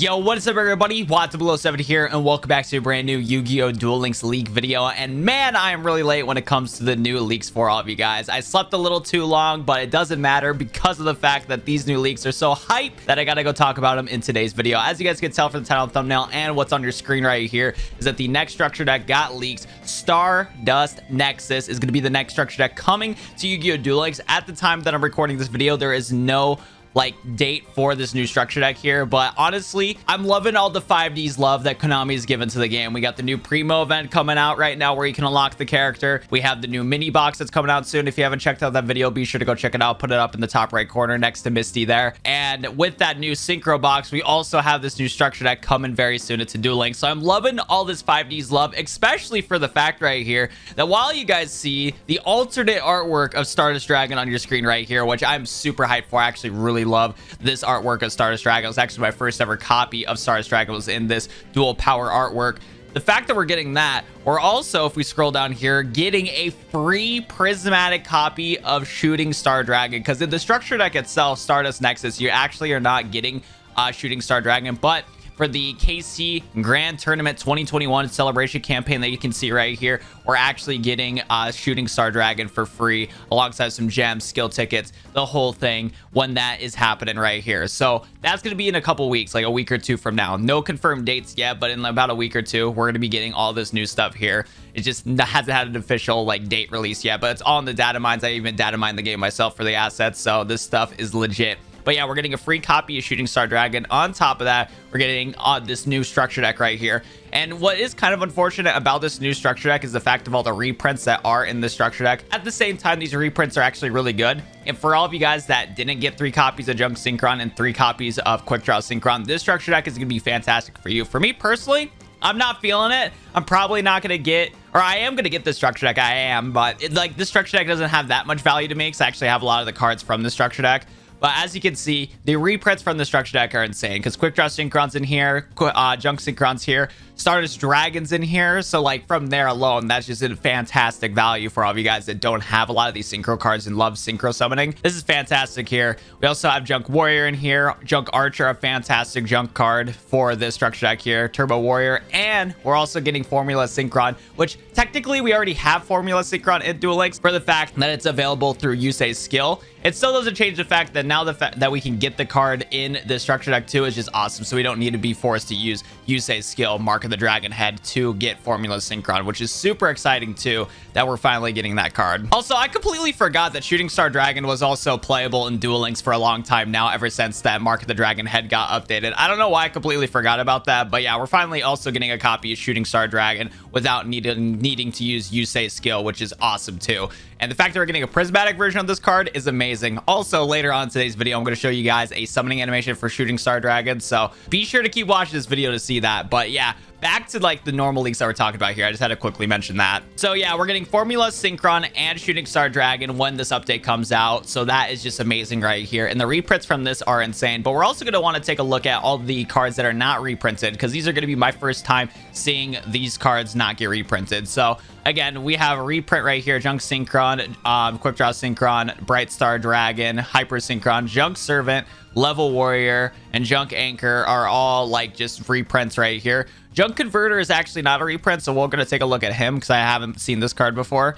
Yo, what is up everybody? Watson07 here, and welcome back to a brand new Yu-Gi-Oh! Duel Links leak video. And man, I am really late when it comes to the new leaks for all of you guys. I slept a little too long, but it doesn't matter because of the fact that these new leaks are so hype that I gotta go talk about them in today's video. As you guys can tell from the title and thumbnail and what's on your screen right here is that the next structure deck got leaked. Stardust Nexus is gonna be the next structure deck coming to Yu-Gi-Oh! Duel Links. At the time that I'm recording this video, there is no date for this new structure deck here, but honestly, I'm loving all the 5Ds love that Konami has given to the game. We got the new Primo event coming out right now where you can unlock the character. We have the new mini box that's coming out soon. If you haven't checked out that video, be sure to go check it out. Put it up in the top right corner next to Misty there. And with that new synchro box, we also have this new structure deck coming very soon. It's a Duel Links. So I'm loving all this 5Ds love, especially for the fact right here that while you guys see the alternate artwork of Stardust Dragon on your screen right here, which I'm super hyped for, I actually really love this artwork of Stardust Dragon. It was actually my first ever copy of Stardust Dragon was in this dual power artwork. The fact that we're getting that, we're also, if we scroll down here, getting a free prismatic copy of Shooting Star Dragon, because in the structure deck itself, Stardust Nexus, you actually are not getting Shooting Star Dragon, but for the KC Grand Tournament 2021 celebration campaign that you can see right here, we're actually getting Shooting Star Dragon for free alongside some gems, skill tickets, the whole thing when that is happening right here. So that's going to be in a couple weeks, like a week or two from now. No confirmed dates yet, but in about a week or two, we're going to be getting all this new stuff here. It just hasn't had an official date release yet, but it's all in the data mines. I even data mine the game myself for the assets, so this stuff is legit. But yeah, we're getting a free copy of Shooting Star Dragon. On top of that, we're getting this new structure deck right here. And what is kind of unfortunate about this new structure deck is the fact of all the reprints that are in the structure deck. At the same time, these reprints are actually really good. And for all of you guys that didn't get 3 copies of Junk Synchron and 3 copies of Quickdraw Synchron, this structure deck is going to be fantastic for you. For me personally, I'm not feeling it. I'm probably not going to get, or I am going to get this structure deck. I am, but this structure deck doesn't have that much value to me because I actually have a lot of the cards from the structure deck. But as you can see, the reprints from the structure deck are insane because Quickdraw Synchron's in here, Junk Synchron's here, Stardust Dragon's in here. So from there alone, that's just a fantastic value for all of you guys that don't have a lot of these synchro cards and love synchro summoning. This is fantastic here. We also have Junk Warrior in here, Junk Archer, a fantastic junk card for this structure deck here, Turbo Warrior, and we're also getting Formula Synchron, which technically we already have Formula Synchron in Duel Links for the fact that it's available through Yusei's skill. It still doesn't change the fact that now the fact that we can get the card in the structure deck too is just awesome. So we don't need to be forced to use Yusei's skill, Mark of the Dragon Head, to get Formula Synchron, which is super exciting too that we're finally getting that card. Also, I completely forgot that Shooting Star Dragon was also playable in Duel Links for a long time now, ever since that Mark of the Dragon Head got updated. I don't know why I completely forgot about that, but yeah, we're finally also getting a copy of Shooting Star Dragon without needing to use Yusei's skill, which is awesome too. And the fact that we're getting a prismatic version of this card is amazing. Also, later on in today's video, I'm going to show you guys a summoning animation for Shooting Star Dragon. So be sure to keep watching this video to see that. But yeah, back to the normal leaks that we're talking about here. I just had to quickly mention that. So yeah, we're getting Formula Synchron and Shooting Star Dragon when this update comes out. So that is just amazing right here. And the reprints from this are insane. But we're also going to want to take a look at all the cards that are not reprinted, because these are going to be my first time seeing these cards not get reprinted. So again, we have a reprint right here: Junk Synchron, Quickdraw Synchron, Bright Star Dragon, Hyper Synchron, Junk Servant, Level Warrior, and Junk Anchor are all just reprints right here. Junk Converter is actually not a reprint, so we're going to take a look at him because I haven't seen this card before.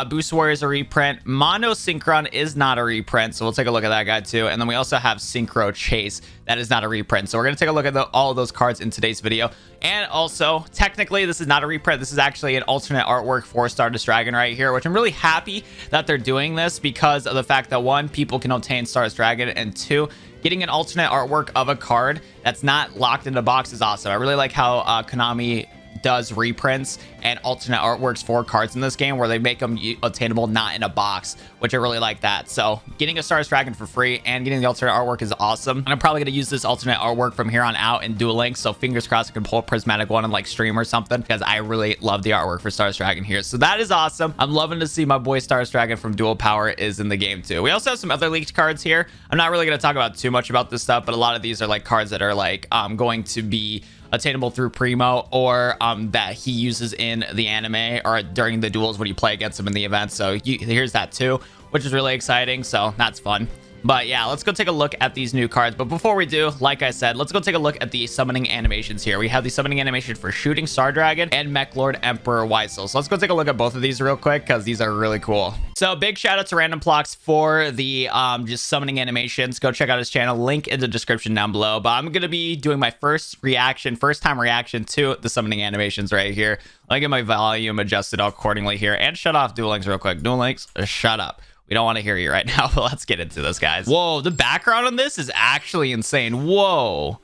Boost Warrior is a reprint. Mono Synchron is not a reprint, so we'll take a look at that guy too. And then we also have Synchro Chase. That is not a reprint. So we're going to take a look at all of those cards in today's video. And also, technically, this is not a reprint. This is actually an alternate artwork for Stardust Dragon right here, which I'm really happy that they're doing this because of the fact that 1, people can obtain Stardust Dragon, and 2, getting an alternate artwork of a card that's not locked in a box is awesome. I really like how Konami does reprints and alternate artworks for cards in this game where they make them obtainable not in a box, which I really like that. So getting a Stardust Dragon for free and getting the alternate artwork is awesome. And I'm probably going to use this alternate artwork from here on out in Duel Links, so fingers crossed I can pull a prismatic one and stream or something, because I really love the artwork for Stardust Dragon here. So that is awesome. I'm loving to see my boy Stardust Dragon from Dual Power is in the game too. We also have some other leaked cards here. I'm not really going to talk about too much about this stuff, but a lot of these are cards that are going to be attainable through Primo, or that he uses in the anime or during the duels when you play against him in the event. So here's that too, which is really exciting. So that's fun. But yeah, let's go take a look at these new cards. But before we do, like I said, let's go take a look at the summoning animations here. We have the summoning animation for Shooting Star Dragon and Mech Lord Emperor Weisel. So let's go take a look at both of these real quick because these are really cool. So big shout out to Random Blocks for the just summoning animations. Go check out his channel, link in the description down below. But I'm going to be doing my first time reaction to the summoning animations right here. Let me get my volume adjusted accordingly here and shut off Duel Links real quick. Duel Links, shut up. We don't want to hear you right now, but let's get into this, guys. Whoa, the background on this is actually insane. Whoa.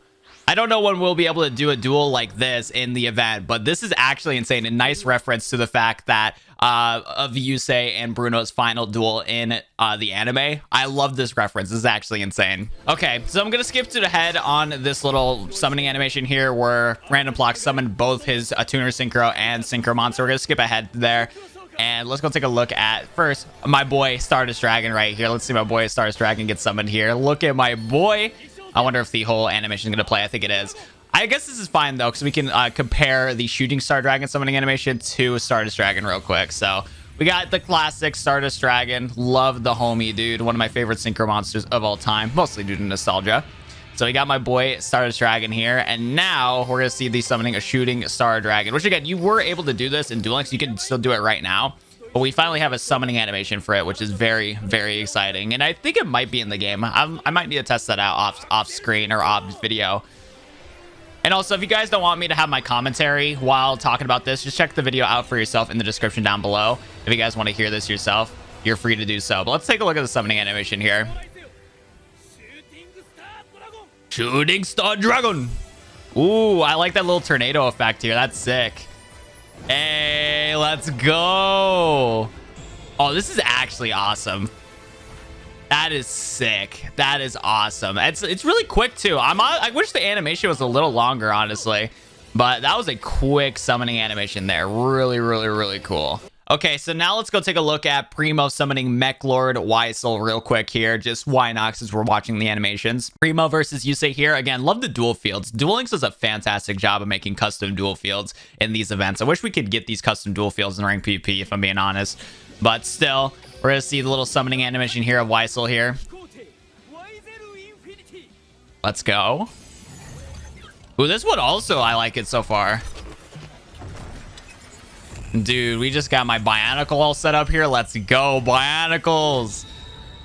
I don't know when we'll be able to do a duel like this in the event, but this is actually insane. A nice reference to the fact that of Yusei and Bruno's final duel in the anime. I love this reference. This is actually insane. Okay, so I'm going to skip to the head on this little summoning animation here where Random Block summoned both his Tuner Synchro and Synchro Monster. We're going to skip ahead there. And let's go take a look at, first, my boy Stardust Dragon right here. Let's see my boy Stardust Dragon get summoned here. Look at my boy. I wonder if the whole animation is going to play. I think it is. I guess this is fine, though, because we can compare the Shooting Star Dragon summoning animation to Stardust Dragon real quick. So we got the classic Stardust Dragon. Love the homie, dude. One of my favorite synchro monsters of all time, mostly due to nostalgia. So we got my boy Stardust Dragon here, and now we're going to see the summoning a Shooting Star Dragon, which again, you were able to do this in Duel Links. You can still do it right now, but we finally have a summoning animation for it, which is very, very exciting. And I think it might be in the game. I might need to test that out off screen or off video. And also, if you guys don't want me to have my commentary while talking about this, just check the video out for yourself in the description down below. If you guys want to hear this yourself, you're free to do so. But let's take a look at the summoning animation here. Shooting Star Dragon. Ooh, I like that little tornado effect here. That's sick. Hey, let's go. Oh, this is actually awesome. That is sick. That is awesome. It's really quick too. I wish the animation was a little longer, honestly, but that was a quick summoning animation there. Really, really, really cool. Okay, so now let's go take a look at Primo summoning Mech Lord Weisel real quick here. Just why not, since we're watching the animations. Primo versus Yusei here. Again, love the duel fields. Duel Links does a fantastic job of making custom duel fields in these events. I wish we could get these custom duel fields in ranked PvP, if I'm being honest. But still, we're going to see the little summoning animation here of Weisel here. Let's go. Ooh, this one also, I like it so far. Dude, we just got my Bionicle all set up here. Let's go, Bionicles.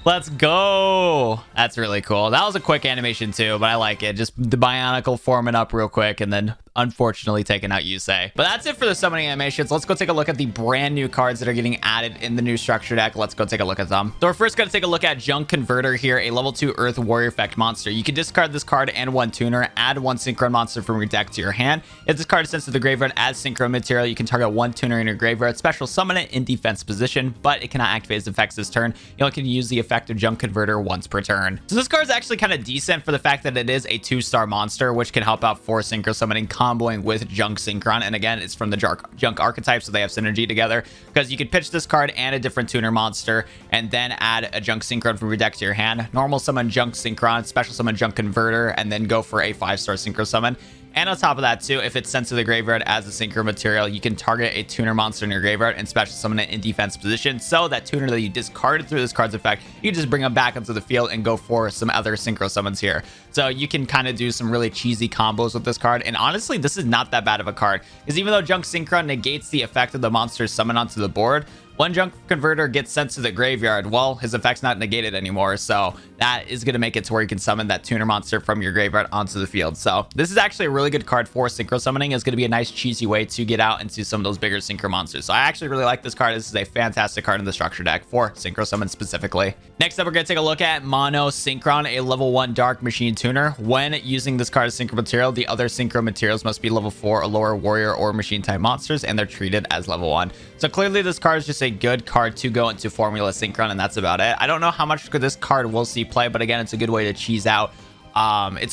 Let's go. That's really cool. That was a quick animation too, but I like it. Just the Bionicle forming up real quick and then unfortunately taking out Yusei. But that's it for the summoning animations. Let's go take a look at the brand new cards that are getting added in the new structure deck. Let's go take a look at them. So we're first going to take a look at Junk Converter here, a level 2 Earth Warrior effect monster. You can discard this card and one tuner, add one synchro monster from your deck to your hand. If this card is sent to the graveyard as synchro material, you can target one tuner in your graveyard, special summon it in defense position, but it cannot activate its effects this turn. You only can use the effect of Junk Converter once per turn. So this card is actually kind of decent for the fact that it is a 2-star monster, which can help out for synchro summoning, comboing with Junk Synchron. And again, it's from the Junk archetype, so they have synergy together, because you could pitch this card and a different tuner monster and then add a Junk Synchron from your deck to your hand. Normal summon Junk Synchron, special summon Junk Converter, and then go for a 5-star synchro summon. And on top of that too, if it's sent to the graveyard as a synchro material, you can target a tuner monster in your graveyard and special summon it in defense position. So that tuner that you discarded through this card's effect, you can just bring them back onto the field and go for some other synchro summons here. So you can kind of do some really cheesy combos with this card. And honestly, this is not that bad of a card, because even though Junk Synchron negates the effect of the monster summoned onto the board, when Junk Converter gets sent to the graveyard, well, his effect's not negated anymore. So that is going to make it to where you can summon that tuner monster from your graveyard onto the field. So this is actually a really good card for synchro summoning. It's going to be a nice cheesy way to get out into some of those bigger synchro monsters. So I actually really like this card. This is a fantastic card in the structure deck for synchro summon specifically. Next up, we're going to take a look at Mono Synchron, a level 1 Dark Machine tuner. When using this card as synchro material, the other synchro materials must be level 4 or lower warrior or machine type monsters, and they're treated as level 1. So clearly this card is just a good card to go into Formula Synchron, and that's about it. I don't know how much this card will see play, but again, it's a good way to cheese out Formula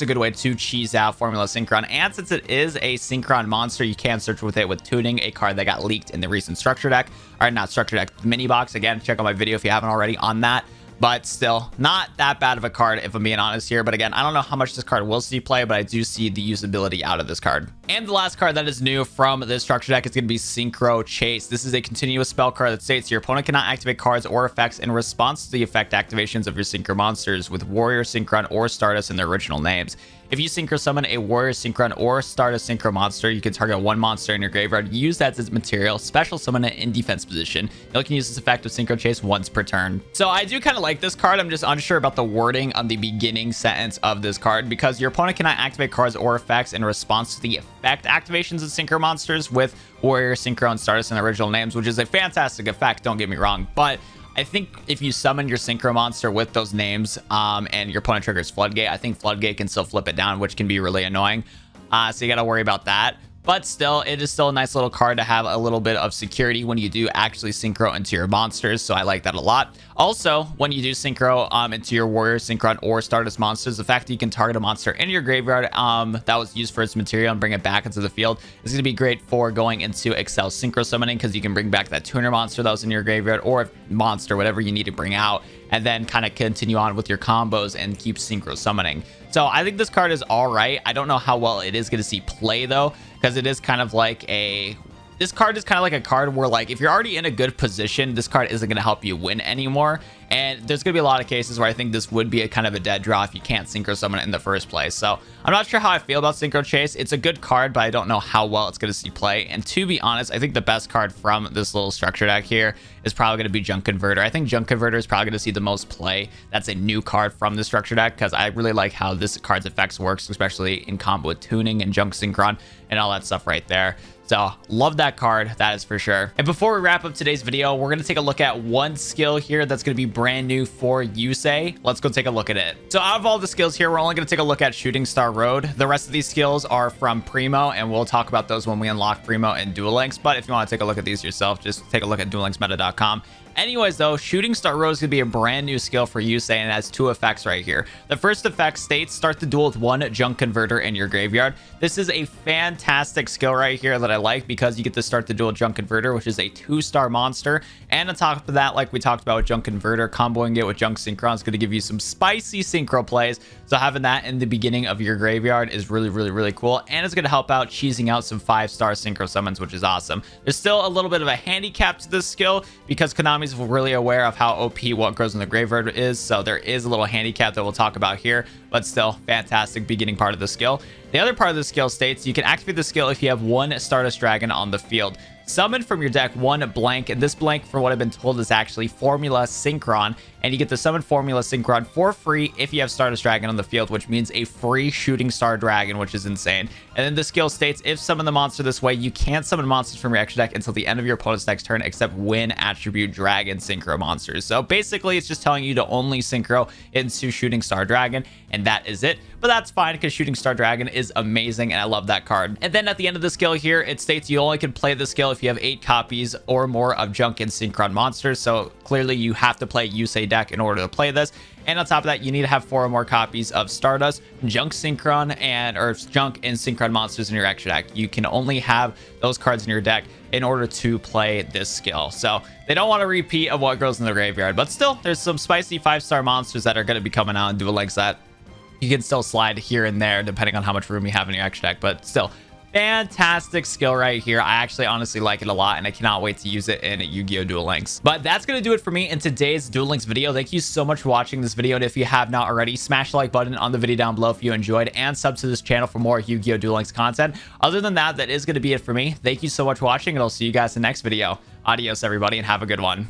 Synchron. And since it is a Synchron monster, you can search with it with tuning, a card that got leaked in the recent structure deck, or not structure deck, mini box. Again, check out my video if you haven't already on that. but still not that bad of a card if I'm being honest here. But again, I don't know how much this card will see play, but I do see the usability out of this card. And the last card that is new from this structure deck is going to be Synchro Chase. This is a continuous spell card that states your opponent cannot activate cards or effects in response to the effect activations of your synchro monsters with Warrior, Synchron, or Stardust in their original names. If you synchro summon a Warrior, Synchron, or Stardust synchro monster, you can target one monster in your graveyard, use that as material, special summon it in defense position. You can use this effect of Synchro Chase once per turn. So I do kind of like this card. I'm just unsure about the wording on the beginning sentence of this card, because your opponent cannot activate cards or effects in response to the effect activations of synchro monsters with Warrior, Synchro, and Stardust in their original names, which is a fantastic effect, don't get me wrong. But I think if you summon your synchro monster with those names and your opponent triggers Floodgate, I think Floodgate can still flip it down, which can be really annoying. So you got to worry about that. But still, it is still a nice little card to have a little bit of security when you do actually synchro into your monsters. So I like that a lot. Also, when you do synchro into your Warrior, Synchron, or Stardust monsters, the fact that you can target a monster in your graveyard that was used for its material and bring it back into the field is going to be great for going into Excel synchro summoning, because you can bring back that tuner monster that was in your graveyard, or monster, whatever you need to bring out, and then kind of continue on with your combos and keep synchro summoning. So I think this card is all right. I don't know how well it is going to see play though, because it is kind of like this card is kind of like a card where, like, if you're already in a good position, this card isn't going to help you win anymore. And there's going to be a lot of cases where I think this would be a kind of a dead draw if you can't synchro summon it in the first place. So I'm not sure how I feel about Synchro Chase. It's a good card, but I don't know how well it's going to see play. And to be honest, I think the best card from this little structure deck here is probably going to be Junk Converter. I think Junk Converter is probably going to see the most play. That's a new card from the structure deck, because I really like how this card's effects works, especially in combo with tuning and Junk Synchron and all that stuff right there. So love that card, that is for sure. And before we wrap up today's video, we're going to take a look at one skill here that's going to be brand new for Yusei. Let's go take a look at it. So out of all the skills here, we're only going to take a look at Shooting Star Road. The rest of these skills are from Primo, and we'll talk about those when we unlock Primo and Duel Links. But if you want to take a look at these yourself, just take a look at duellinksmeta.com. Anyways, though, Shooting Star Road is going to be a brand new skill for Yusei, and it has two effects right here. The first effect states start the duel with one Junk Converter in your graveyard. This is a fantastic skill right here that I like, because you get to start the duel with Junk Converter, which is a 2-star monster. And on top of that, like we talked about with Junk Converter, comboing it with Junk Synchron is going to give you some spicy synchro plays. So having that in the beginning of your graveyard is really, really, really cool. And it's going to help out cheesing out some 5-star synchro summons, which is awesome. There's still a little bit of a handicap to this skill, because Konami's really aware of how OP what grows in the graveyard is. So there is a little handicap that we'll talk about here, but still fantastic beginning part of the skill. The other part of the skill states you can activate the skill if you have one Stardust Dragon on the field. Summon from your deck one blank, and this blank, for what I've been told, is actually Formula Synchron, and you get to summon Formula Synchron for free if you have Stardust Dragon on the field, which means a free Shooting Star Dragon, which is insane. And then the skill states, if summon the monster this way, you can't summon monsters from your extra deck until the end of your opponent's next turn, except win attribute Dragon Synchro monsters. So basically, it's just telling you to only synchro into Shooting Star Dragon, and that is it. But that's fine, because Shooting Star Dragon is amazing, and I love that card. And then at the end of the skill here, it states you only can play the skill if you have 8 copies or more of Junk and Synchron monsters. So clearly you have to play Yusei deck in order to play this. And on top of that, you need to have 4 or more copies of Stardust, Junk Synchron, or Junk and Synchron monsters in your extra deck. You can only have those cards in your deck in order to play this skill. So they don't want a repeat of what grows in the graveyard, but still, there's some spicy 5-star monsters that are going to be coming out in Duel Links that you can still slide here and there depending on how much room you have in your extra deck. But still, fantastic skill right here. I actually honestly like it a lot, and I cannot wait to use it in Yu-Gi-Oh! Duel Links. But that's going to do it for me in today's Duel Links video. Thank you so much for watching this video, and if you have not already, smash the like button on the video down below if you enjoyed, and sub to this channel for more Yu-Gi-Oh! Duel Links content. Other than that, that is going to be it for me. Thank you so much for watching, and I'll see you guys in the next video. Adios, everybody, and have a good one.